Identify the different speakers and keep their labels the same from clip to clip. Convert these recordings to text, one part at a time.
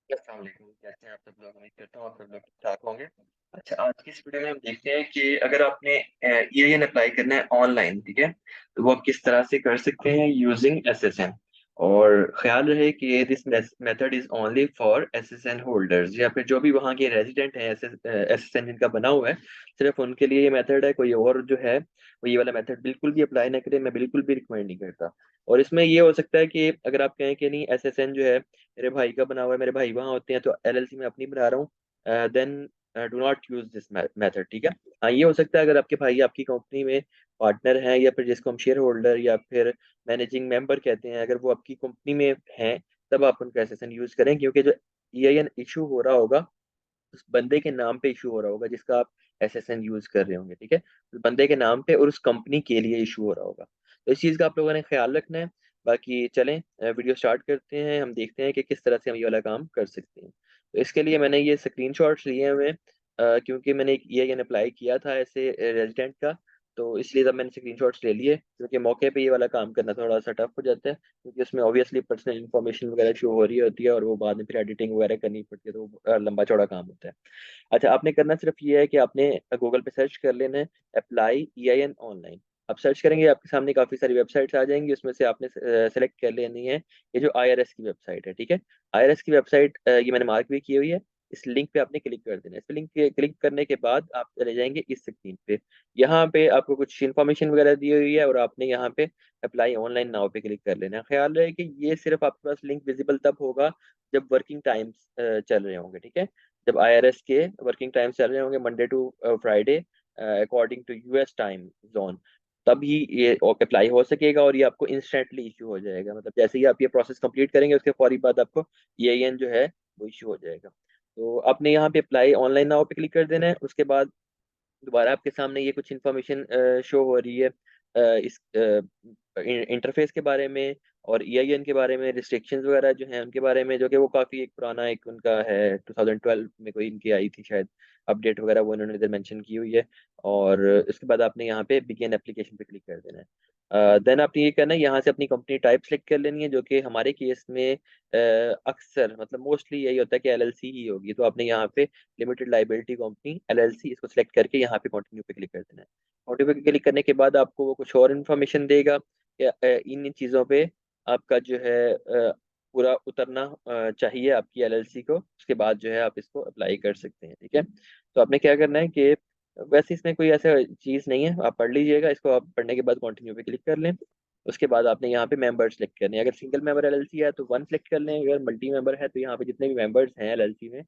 Speaker 1: अस्सलाम वालेकुम, कैसे हैं आप सब लोग? उम्मीद करता हूँ आप सब लोग ठीक-ठाक होंगे। अच्छा, आज की इस वीडियो में हम देखते हैं कि अगर आपने ईआईएन अप्लाई करना है ऑनलाइन, ठीक है? तो वो आप किस तरह से कर सकते हैं यूजिंग एसएसएन। और ख़्याल रहे कि this method is only for SSN holders या फिर जो भी वहाँ के रेज़िडेंट हैं एसएसएन जिनका बना हुआ है, सिर्फ़ उनके लिए ये मेथड है, कोई और जो है, वो ये वाला मेथड बिल्कुल भी अप्लाई ना करे, मैं बिल्कुल भी रिकमेंड नहीं करता। और इसमें ये हो सकता है कि अगर आप कहें कि नहीं एसएसएन जो है मेरे भाई का बना हुआ है, मेरे भाई वहाँ होते हैं तो एलएलसी मैं अपनी बना रहा हूँ then do not use this method ठीक है। हाँ, ये हो सकता है अगर आपके भाई आपकी कंपनी में पार्टनर हैं या फिर जिसको हम शेयर होल्डर या फिर मैनेजिंग मेंबर कहते हैं, अगर वो आपकी कंपनी में हैं, तब आप उनका एसएसएन यूज़ करें क्योंकि जो ईआईएन इश्यू हो रहा होगा, उस बंदे के नाम पे इश्यू हो रहा होगा जिसका आप एसएसएन यूज़ कर रहे होंगे, ठीक है? उस बंदे के नाम पे और उस कंपनी के लिए इश्यू हो रहा होगा। तो इस चीज़ का आप लोगों ने ख़्याल रखना है। बाकी चलें वीडियो स्टार्ट करते हैं, हम देखते हैं कि किस तरह से हम ये वाला काम कर सकते हैं। तो इसके लिए मैंने ये स्क्रीनशॉट्स लिए हुए हैं क्योंकि मैंने एक ईआईएन अप्लाई किया था ऐसे रेज़िडेंट का, तो इसलिए तब मैंने स्क्रीनशॉट्स ले लिए क्योंकि मौके पे ये वाला काम करना थोड़ा-सा टफ़ हो जाता है क्योंकि उसमें ऑब्वियसली पर्सनल इन्फॉर्मेशन वगैरह शो हो रही होती है और वो बाद में फिर एडिटिंग वगैरह करनी पड़ती है, तो वो लंबा-चौड़ा काम होता है। अच्छा, आपने करना सिर्फ़ ये है कि आपने गूगल पे सर्च कर लेना है अप्लाई ईआईएन ऑनलाइन। आप सर्च करेंगे आपके सामने काफ़ी सारी वेबसाइट्स आ जाएँगी, उसमें से आपने सेलेक्ट कर लेनी है ये जो आईआरएस की वेबसाइट है, ठीक है? आईआरएस की वेबसाइट ये मैंने मार्क भी की हुई है। इस लिंक पे आपने क्लिक कर देना है। इस लिंक पे क्लिक करने के बाद आप चले जाएँगे इस स्क्रीन पे। यहाँ पे आपको कुछ इन्फॉर्मेशन वगैरह दी हुई है और आपने यहाँ पे अप्लाई ऑनलाइन नाउ पे क्लिक कर लेना है। ख़्याल रहे कि ये सिर्फ़ आपके पास लिंक विज़िबल तब होगा जब वर्किंग टाइम्स चल रहे होंगे, ठीक है? जब आईआरएस के वर्किंग टाइम चल रहे होंगे Monday to Friday according to US time zone, तभी ये अप्लाई हो सकेगा और ये आपको इंस्टेंटली इश्यू हो जाएगा। मतलब जैसे ही आप ये प्रोसेस कंप्लीट करेंगे उसके फौरी बाद आपको ईआईएन जो है वो इश्यू हो जाएगा। तो आपने यहाँ पे अप्लाई ऑनलाइन नाउ पे क्लिक कर देना है, उसके बाद दोबारा आपके सामने ये कुछ इन्फॉर्मेशन शो हो रही है इस इंटरफेस के बारे में और ईआईएन के बारे में, रिस्ट्रिक्शंस वगैरह जो हैं उनके बारे में, जो कि वो काफ़ी एक पुराना एक उनका है 2012 में कोई इनकी आई थी शायद अपडेट वगैरह वो इन्होंने इधर मेंशन की हुई है और इसके बाद आपने यहाँ पे बिगिन एप्लीकेशन पे क्लिक कर देना है। देन आपने ये करना है यहाँ से अपनी कंपनी टाइप सेलेक्ट कर लेनी है जो कि हमारे केस में अक्सर मतलब मोस्टली यही होता है कि एलएलसी ही होगी। तो आपने यहाँ पे लिमिटेड लायबिलिटी कंपनी एलएलसी इसको सिलेक्ट करके यहाँ पे कंटिन्यू पे क्लिक कर देना है। कंटिन्यू पे क्लिक करने के बाद आपको वो कुछ और इन्फॉर्मेशन देगा कि इन चीज़ों पे आपका जो है पूरा उतरना चाहिए आपकी एलएलसी को। उसके बाद जो है आप इसको अप्लाई कर सकते हैं, ठीक है? तो आपने क्या करना है कि वैसे इसमें कोई ऐसा चीज़ नहीं है, आप पढ़ लीजिएगा इसको आप पढ़ने के बाद कंटिन्यू पे क्लिक कर लें। उसके बाद आपने यहाँ पे मेंबर सेलेक्ट करने हैं। अगर सिंगल मेंबर एलएलसी है तो 1 सेलेक्ट कर लें, अगर मल्टी मेंबर है तो यहाँ पे जितने भी मेंबर्स हैं एलएलसी में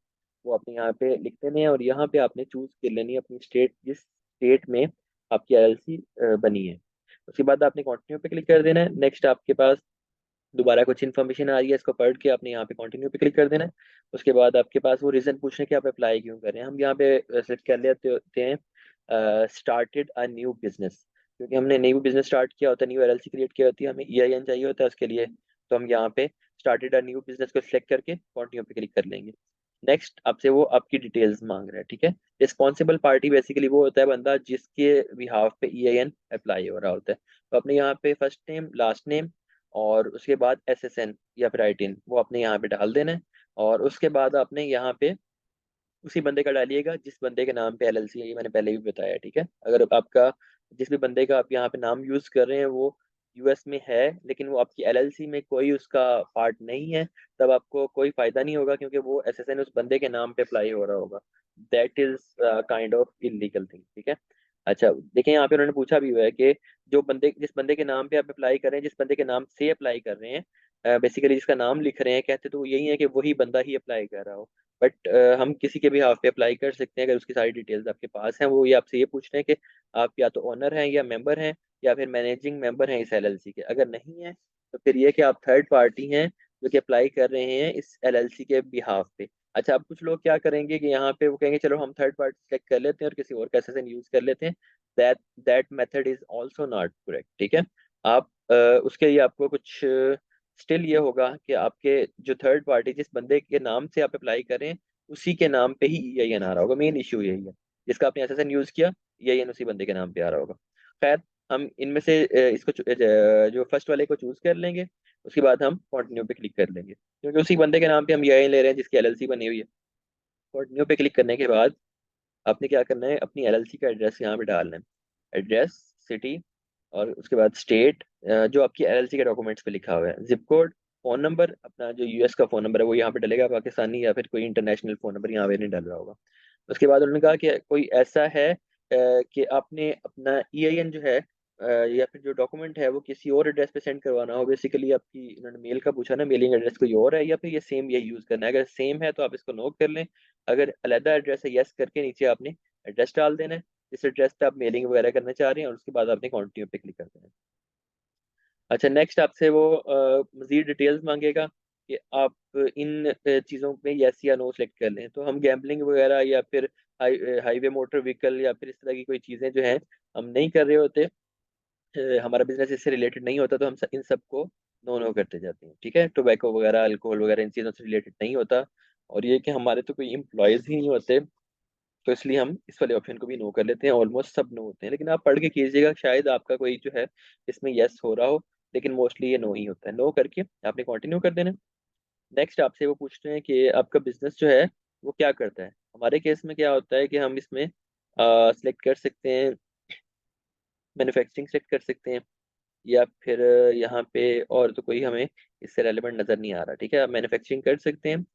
Speaker 1: वो आपने यहाँ पे लिख देने हैं और यहाँ पे आपने चूज़ कर लेनी है अपनी स्टेट जिस स्टेट में आपकी एलएलसी बनी है। उसके बाद आपने कंटिन्यू पे क्लिक कर देना है। नेक्स्ट आपके पास दोबारा कुछ इन्फॉर्मेशन आ रही है, इसको पढ़ के आपने यहाँ पे कंटिन्यू पे क्लिक कर देना है। उसके बाद आपके पास वो रीज़न पूछना है कि आप अप्लाई क्यों कर रहे हैं। हम यहाँ पे सेलेक्ट कर लेते होते हैं स्टार्टेड अ न्यू बिज़नेस क्योंकि हमने न्यू बिज़नेस स्टार्ट किया होता है, न्यू एलएलसी क्रिएट की होती है, हमें ईआईएन चाहिए होता है उसके लिए। तो हम यहाँ पे स्टार्टेड अ न्यू बिज़नेस को सिलेक्ट करके कंटिन्यू पे क्लिक कर लेंगे। नेक्स्ट आपसे वो आपकी डिटेल्स माँग रहा है, ठीक है? रिस्पॉन्सिबल पार्टी बेसिकली वो होता है बंदा जिसके बिहाफ़ पे ईआईएन अप्लाई हो रहा होता है। तो आपने यहाँ पे फर्स्ट नेम, लास्ट नेम और उसके बाद एसएसएन या फिर आईटीन वो आपने यहाँ पे डाल देना है और उसके बाद आपने यहाँ पे उसी बंदे का डालिएगा जिस बंदे के नाम पे एलएलसी है, ये मैंने पहले भी बताया, ठीक है? अगर आपका जिस भी बंदे का आप यहाँ पे नाम यूज़ कर रहे हैं वो यूएस में है, लेकिन वो आपकी एलएलसी में कोई उसका पार्ट नहीं है, तब आपको कोई फ़ायदा नहीं होगा क्योंकि वो एसएसएन उस बंदे के नाम पे अप्लाई हो रहा होगा। That is kind of illegal thing, ठीक है? अच्छा, देखिए यहाँ पे उन्होंने पूछा भी हुआ है कि जो बंदे जिस बंदे के नाम पे आप अप्लाई कर रहे हैं, जिस बंदे के नाम से अप्लाई कर रहे हैं बेसिकली जिसका नाम लिख रहे हैं, कहते तो यही है कि वही बंदा ही अप्लाई कर रहा हो। बट हम किसी के बिहाफ़ पे अप्लाई कर सकते हैं अगर उसकी सारी डिटेल्स आपके पास हैं। वो ये आपसे ये पूछ रहे हैं कि आप या तो ओनर हैं या मेंबर हैं या फिर मैनेजिंग मेंबर हैं इस एलएलसी के। अगर नहीं है, तो फिर ये कि आप थर्ड पार्टी हैं जो कि अप्लाई कर रहे हैं इस एलएलसी के बिहाफ़ पे। अच्छा, अब कुछ लोग क्या करेंगे कि यहाँ पे वो कहेंगे चलो हम थर्ड पार्टी सेलेक्ट कर लेते हैं और किसी और का एसएसएन यूज़ कर लेते हैं। That that method is also not correct, ठीक है? आप उसके लिए आपको कुछ स्टिल ये होगा कि आपके जो थर्ड पार्टी जिस बंदे के नाम से आप अप्लाई करें, उसी के नाम पे ही ईआईएन आ रहा होगा। मेन इश्यू यही है। जिसका आपने एसएसएन यूज़ किया, ईआईएन उसी बंदे के नाम पे आ रहा होगा। खैर, हम इनमें से इसको जो फर्स्ट वाले को चूज कर लेंगे। उसके बाद हम कंटिन्यू पे क्लिक कर लेंगे, क्योंकि उसी बंदे के नाम पे हम ये ले रहे हैं जिसकी एलएलसी बनी हुई है। कंटिन्यू पे क्लिक करने के बाद आपने क्या करना है, अपनी एलएलसी का एड्रेस यहाँ पे डालना है। एड्रेस, सिटी, और उसके बाद स्टेट, जो आपकी एलएलसी के डॉक्यूमेंट्स पे लिखा हुआ है, जिप कोड, फोन नंबर, अपना जो यूएस का फोन नंबर है वो यहाँ पे डलेगा, पाकिस्तानी या फिर कोई इंटरनेशनल फोन नंबर यहाँ पे नहीं डल रहा होगा। उसके बाद उन्होंने कहा कि कोई ऐसा है कि आपने अपना ईआईएन जो है या फिर जो डॉक्यूमेंट है वो किसी और एड्रेस पे सेंड करवाना हो। बेसिकली आपकी इन्होंने मेल का पूछा ना, मेलिंग एड्रेस कोई और है या फिर ये सेम यही यूज करना है। अगर सेम है तो आप इसको नोट कर लें, अगर अलग एड्रेस है यस करके नीचे आपने एड्रेस डाल देना है जिस एड्रेस पे आप मेलिंग वगैरह करना चाह रहे हैं, और उसके बाद आपने कंटिन्यू पे क्लिक कर देना है। अच्छा, नेक्स्ट आपसे वो मजीद डिटेल्स मांगेगा कि आप इन चीज़ों में यस या नो सेलेक्ट कर लें। तो हम गैम्बलिंग वगैरह या फिर हाईवे मोटर व्हीकल या फिर इस तरह की कोई चीज़ें जो हैं हम नहीं कर रहे होते, हमारा बिजनेस इससे रिलेटेड नहीं होता, तो हम इन सबको नो नो करते जाते हैं। ठीक है, टोबैको वगैरह, अल्कोहल वगैरह इन चीज़ों से रिलेटेड नहीं होता। और ये कि हमारे तो कोई एम्प्लॉयज़ ही नहीं होते, तो इसलिए हम इस वाले ऑप्शन को भी नो कर लेते हैं। ऑलमोस्ट सब नो होते हैं, लेकिन आप पढ़ के कीजिएगा, शायद आपका कोई जो है इसमें यस हो रहा हो, लेकिन मोस्टली ये नो ही होता है। नो करके आपने कंटिन्यू कर देना। नेक्स्ट आपसे वो पूछते हैं कि आपका बिजनेस जो है वो क्या करता है। हमारे केस में क्या होता है कि हम इसमें सिलेक्ट कर सकते हैं, मैन्युफैक्चरिंग सेलेक्ट कर सकते हैं, या फिर यहाँ पे और तो कोई हमें इससे रेलेवेंट नज़र नहीं आ रहा। ठीक है, आप मैन्युफैक्चरिंग कर सकते हैं।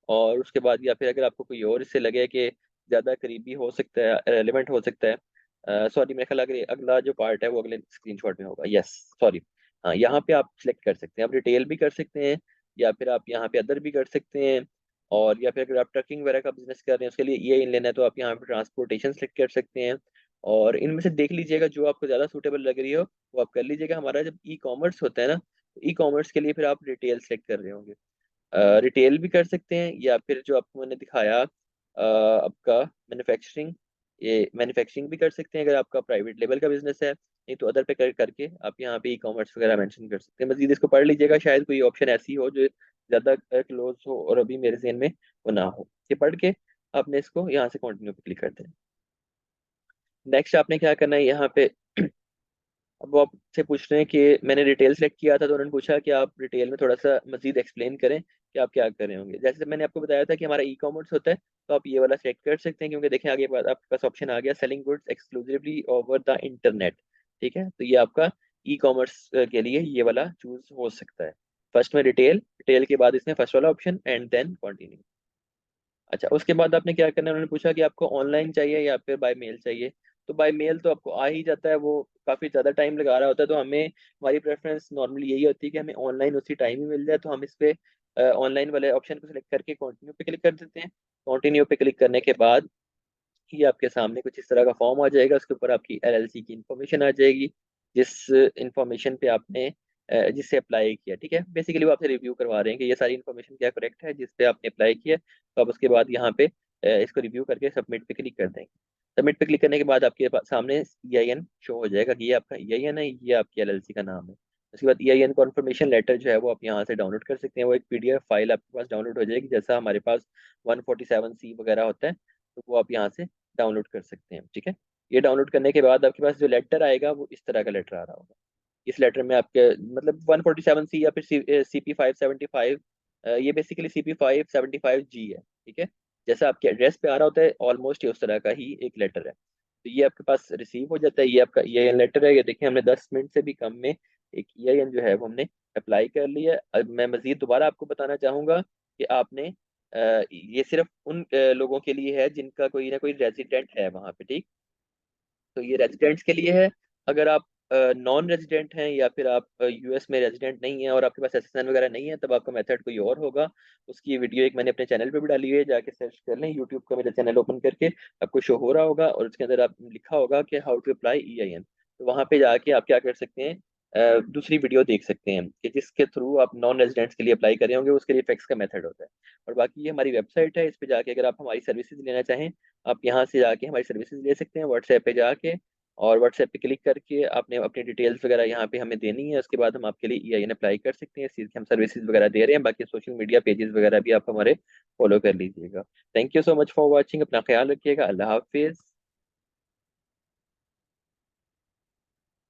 Speaker 1: और उसके बाद या फिर अगर आपको कोई और इससे लगे कि ज़्यादा करीबी हो सकता है, रेलेवेंट हो सकता है, सॉरी मेरे ख्याल अगले अगला जो पार्ट है वो अगले स्क्रीनशॉट में होगा। यस, सॉरी, हाँ, यहाँ पे आप सिलेक्ट कर सकते हैं, आप रिटेल भी कर सकते हैं, या फिर आप यहाँ पे अदर भी कर सकते हैं। और या फिर अगर आप ट्रकिंग वगैरह का बिजनेस कर रहे हैं उसके लिए ये इन लेना है तो आप यहाँ पे ट्रांसपोर्टेशन सेलेक्ट कर सकते हैं। और इनमें से देख लीजिएगा जो आपको ज़्यादा सूटेबल लग रही हो वो आप कर लीजिएगा। हमारा जब ई कॉमर्स होता है ना, तो ई कॉमर्स के लिए फिर आप रिटेल सेलेक्ट कर रहे होंगे। रिटेल भी कर सकते हैं, या फिर जो आपको मैंने दिखाया आपका मैन्युफैक्चरिंग, ये मैन्युफैक्चरिंग भी कर सकते हैं अगर आपका प्राइवेट लेवल का बिजनेस है। नहीं तो अदर पे करके आप यहाँ पे ई कॉमर्स वगैरह मेंशन कर सकते हैं। मजीद इसको पढ़ लीजिएगा, शायद कोई ऑप्शन ऐसी हो जो ज़्यादा क्लोज हो और अभी मेरे ज़हन में वो ना हो। ये पढ़ के आपने इसको यहाँ से कंटिन्यू पे क्लिक कर दें। नेक्स्ट आपने क्या करना है, यहाँ पे अब वो आपसे पूछ रहे हैं कि मैंने रिटेल सेलेक्ट किया था तो उन्होंने पूछा कि आप रिटेल में थोड़ा सा मजीद एक्सप्लेन करें कि आप क्या कर रहे होंगे। जैसे मैंने आपको बताया था कि हमारा ई कॉमर्स होता है, तो आप ये वाला सेलेक्ट कर सकते हैं, क्योंकि देखें आगे बाद आपके पास ऑप्शन आ गया selling goods exclusively over the internet. ठीक है, तो ये आपका ई कॉमर्स के लिए ये वाला चूज हो सकता है। फर्स्ट में रिटेल, रिटेल के बाद इसमें फर्स्ट वाला ऑप्शन, एंड देन कंटिन्यू। अच्छा, उसके बाद आपने क्या करना है, उन्होंने पूछा कि आपको ऑनलाइन चाहिए या फिर बाय मेल चाहिए। तो बाय मेल तो आपको आ ही जाता है, वो काफ़ी ज़्यादा टाइम लगा रहा होता है, तो हमें हमारी प्रेफरेंस नॉर्मली यही होती है कि हमें ऑनलाइन उसी टाइम ही मिल जाए। तो हम इस पे ऑनलाइन वाले ऑप्शन को सिलेक्ट करके कंटिन्यू पे क्लिक कर देते हैं। कंटिन्यू पे क्लिक करने के बाद ये आपके सामने कुछ इस तरह का फॉर्म आ जाएगा, उसके ऊपर आपकी एलएलसी की इंफॉर्मेशन आ जाएगी, जिस इंफॉर्मेशन पे आपने जिससे अप्लाई किया। ठीक है, बेसिकली वो आपसे रिव्यू करवा रहे हैं कि ये सारी इन्फॉर्मेशन क्या करेक्ट है जिस पे आपने अप्लाई किया। तो आप उसके बाद यहाँ पे इसको रिव्यू करके सबमिट पे क्लिक कर देंगे। सबमिट पे क्लिक करने के बाद आपके सामने ईआईएन शो हो जाएगा कि ये आपका ईआईएन है, ये आपकी एलएलसी का नाम है। उसके बाद ईआईएन कॉन्फर्मेशन लेटर जो है वो आप यहाँ से डाउनलोड कर सकते हैं। वो एक पीडीएफ फाइल आपके पास डाउनलोड हो जाएगी, जैसा हमारे पास 147C वगैरह होता है, तो वो आप यहाँ से डाउनलोड कर सकते हैं। ठीक है, ये डाउनलोड करने के बाद आपके पास जो लेटर आएगा वो इस तरह का लेटर आ रहा होगा। इस लेटर में आपके मतलब 147C या फिर CP575, ये बेसिकली CP575G है। ठीक है, जैसा आपके एड्रेस पे आ रहा होता है ऑलमोस्ट ये उस तरह का ही एक लेटर है, तो ये आपके पास रिसीव हो जाता है। ये आपका EIN लेटर है। ये देखिए हमने 10 मिनट से भी कम में एक EIN जो है वो हमने अप्लाई कर लिया है। अब मैं मजीद दोबारा आपको बताना चाहूँगा कि आपने ये सिर्फ उन लोगों के लिए है जिनका कोई ना कोई रेजिडेंट है वहाँ पे। ठीक, तो ये रेजिडेंट्स के लिए है। अगर आप नॉन रेजिडेंट हैं या फिर आप यूएस में रेजिडेंट नहीं है और आपके पास एसएसएन वगैरह नहीं है, तब आपका मेथड कोई और होगा। उसकी वीडियो एक मैंने अपने चैनल पे भी डाली हुई है, जाके सर्च कर लें, यूट्यूब का मेरा चैनल ओपन करके आपको शो हो रहा होगा, और उसके अंदर आप लिखा होगा कि हाउ टू अप्लाई EIN। तो वहाँ पे जाके आप क्या कर सकते हैं, दूसरी वीडियो देख सकते हैं कि जिसके थ्रू आप नॉन रेजिडेंट्स के लिए अप्लाई कर रहे होंगे, उसके लिए फैक्स का मेथड होता है। और बाकी ये हमारी वेबसाइट है, इस पे जाके अगर आप हमारी सर्विसेज लेना चाहें, आप यहाँ से जाके हमारी सर्विसेज ले सकते हैं व्हाट्सएप पे जाके। और व्हाट्सएप पे क्लिक करके आपने अपनी डिटेल्स वगैरह यहाँ पे हमें देनी है। उसके बाद हम आपके लिए EIN अप्लाई कर सकते हैं। इस चीज़ की हम सर्विसेज वगैरह दे रहे हैं। बाकी सोशल मीडिया पेजेस वगैरह भी आप हमारे फॉलो कर लीजिएगा। Thank you so much for watching. अपना ख्याल रखिएगा। अल्लाह हाफिज़।